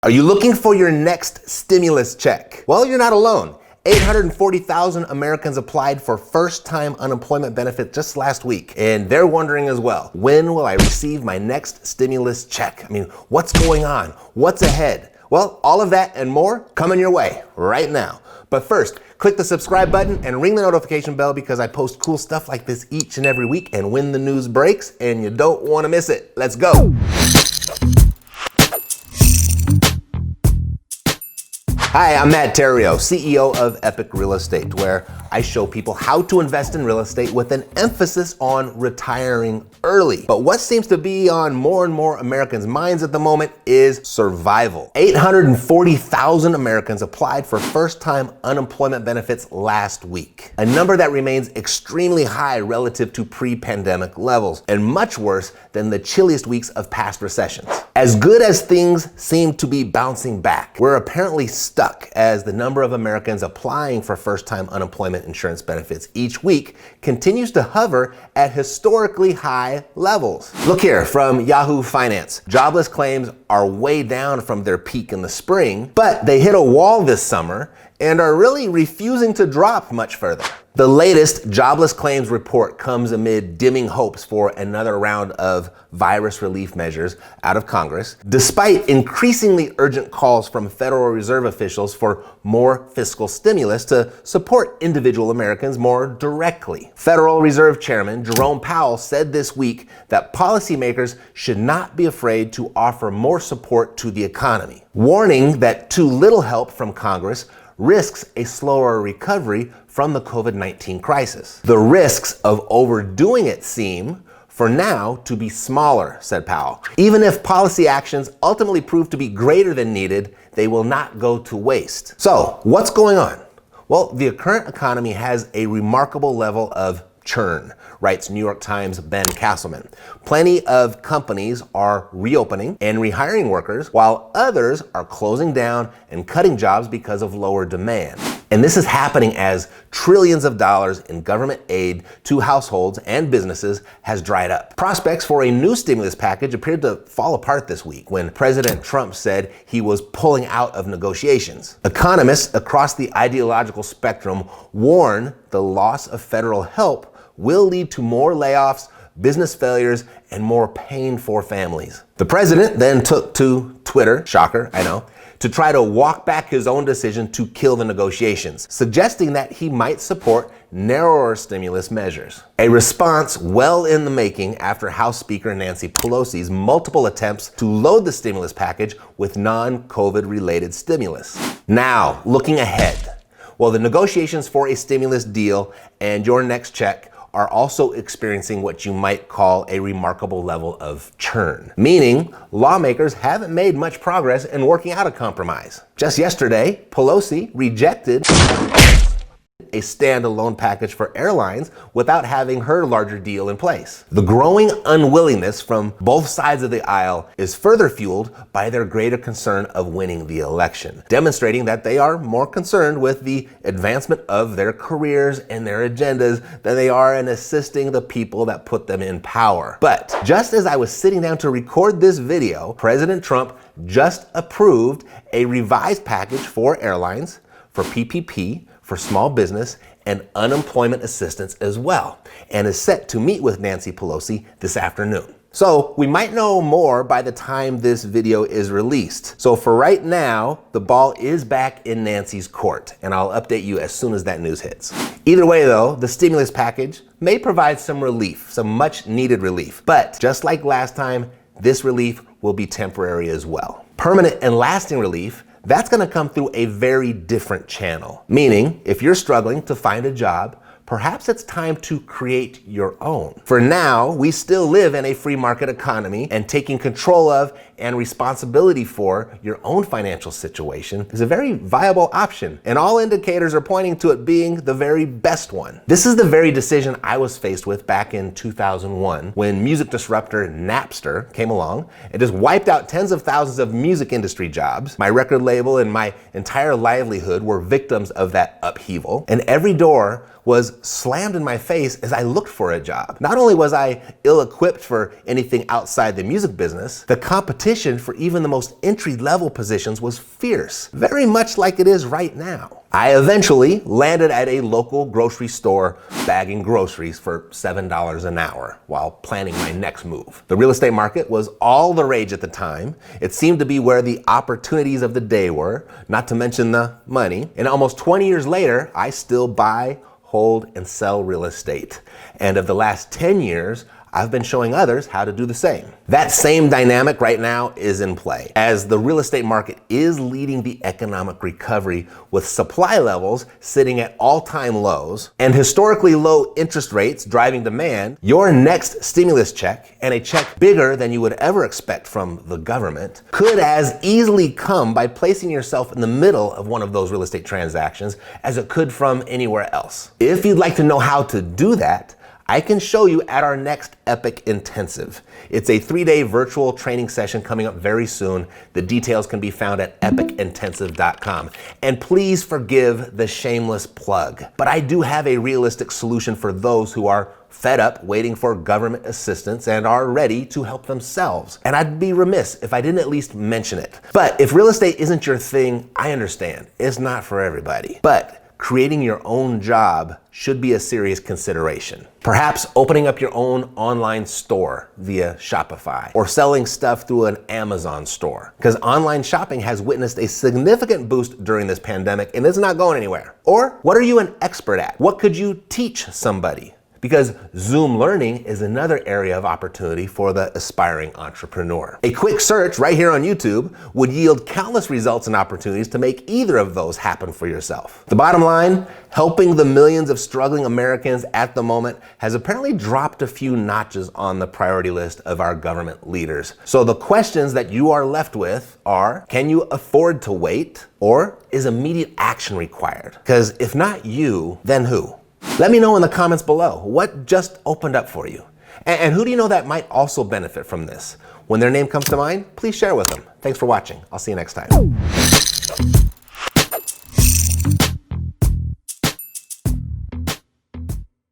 Are you looking for your next stimulus check? Well, you're not alone. 840,000 Americans applied for first-time unemployment benefit just last week, and they're wondering as well, when will I receive my next stimulus check? I mean, what's going on? What's ahead? Well, all of that and more coming your way right now. But first, click the subscribe button and ring the notification bell because I post cool stuff like this each and every week and when the news breaks, and you don't want to miss it. Let's go. Hi, I'm Matt Theriault, CEO of Epic Real Estate, where I show people how to invest in real estate with an emphasis on retiring early. But what seems to be on more and more Americans' minds at the moment is survival. 840,000 Americans applied for first-time unemployment benefits last week, a number that remains extremely high relative to pre-pandemic levels, and much worse than the chilliest weeks of past recessions. As good as things seem to be bouncing back, we're apparently stuck as the number of Americans applying for first-time unemployment insurance benefits each week continues to hover at historically high levels. Look here from Yahoo Finance. Jobless claims are way down from their peak in the spring, but they hit a wall this summer and are really refusing to drop much further. The latest jobless claims report comes amid dimming hopes for another round of virus relief measures out of Congress, despite increasingly urgent calls from Federal Reserve officials for more fiscal stimulus to support individual Americans more directly. Federal Reserve Chairman Jerome Powell said this week that policymakers should not be afraid to offer more support to the economy, warning that too little help from Congress risks a slower recovery from the COVID-19 crisis. The risks of overdoing it seem, for now, to be smaller, said Powell. Even if policy actions ultimately prove to be greater than needed, they will not go to waste. So, what's going on? Well, the current economy has a remarkable level of churn, writes New York Times' Ben Castleman. Plenty of companies are reopening and rehiring workers, while others are closing down and cutting jobs because of lower demand. And this is happening as trillions of dollars in government aid to households and businesses has dried up. Prospects for a new stimulus package appeared to fall apart this week when President Trump said he was pulling out of negotiations. Economists across the ideological spectrum warn the loss of federal help will lead to more layoffs, business failures, and more pain for families. The president then took to Twitter, shocker, I know, to try to walk back his own decision to kill the negotiations, suggesting that he might support narrower stimulus measures. A response well in the making after House Speaker Nancy Pelosi's multiple attempts to load the stimulus package with non-COVID related stimulus. Now, looking ahead. Well, the negotiations for a stimulus deal and your next check are also experiencing what you might call a remarkable level of churn, meaning lawmakers haven't made much progress in working out a compromise. Just yesterday, Pelosi rejected a standalone package for airlines without having her larger deal in place. The growing unwillingness from both sides of the aisle is further fueled by their greater concern of winning the election, demonstrating that they are more concerned with the advancement of their careers and their agendas than they are in assisting the people that put them in power. But just as I was sitting down to record this video, President Trump just approved a revised package for airlines, for PPP, for small business, and unemployment assistance as well, and is set to meet with Nancy Pelosi this afternoon. So we might know more by the time this video is released. So for right now, the ball is back in Nancy's court, and I'll update you as soon as that news hits. Either way though, the stimulus package may provide some relief, some much needed relief. But just like last time, this relief will be temporary as well. Permanent and lasting relief, that's going to come through a very different channel. Meaning, if you're struggling to find a job, perhaps it's time to create your own. For now, we still live in a free market economy, and taking control of and responsibility for your own financial situation is a very viable option, and all indicators are pointing to it being the very best one. This is the very decision I was faced with back in 2001 when music disruptor Napster came along and just wiped out tens of thousands of music industry jobs. My record label and my entire livelihood were victims of that upheaval, and every door was slammed in my face as I looked for a job. Not only was I ill-equipped for anything outside the music business, the competition for even the most entry-level positions was fierce, very much like it is right now. I eventually landed at a local grocery store bagging groceries for $7 an hour while planning my next move. The real estate market was all the rage at the time. It seemed to be where the opportunities of the day were, not to mention the money. And almost 20 years later, I still buy, hold, and sell real estate. And of the last 10 years, I've been showing others how to do the same. That same dynamic right now is in play, as the real estate market is leading the economic recovery with supply levels sitting at all-time lows and historically low interest rates driving demand. Your next stimulus check, and a check bigger than you would ever expect from the government, could as easily come by placing yourself in the middle of one of those real estate transactions as it could from anywhere else. If you'd like to know how to do that, I can show you at our next Epic Intensive. It's a 3-day virtual training session coming up very soon. The details can be found at epicintensive.com. And please forgive the shameless plug, but I do have a realistic solution for those who are fed up waiting for government assistance and are ready to help themselves. And I'd be remiss if I didn't at least mention it. But if real estate isn't your thing, I understand. It's not for everybody. But creating your own job should be a serious consideration. Perhaps opening up your own online store via Shopify or selling stuff through an Amazon store, because online shopping has witnessed a significant boost during this pandemic and it's not going anywhere. Or what are you an expert at? What could you teach somebody? Because Zoom learning is another area of opportunity for the aspiring entrepreneur. A quick search right here on YouTube would yield countless results and opportunities to make either of those happen for yourself. The bottom line, helping the millions of struggling Americans at the moment has apparently dropped a few notches on the priority list of our government leaders. So the questions that you are left with are, can you afford to wait? Or is immediate action required? Because if not you, then who? Let me know in the comments below what just opened up for you. And who do you know that might also benefit from this? When their name comes to mind, please share with them. Thanks for watching. I'll see you next time.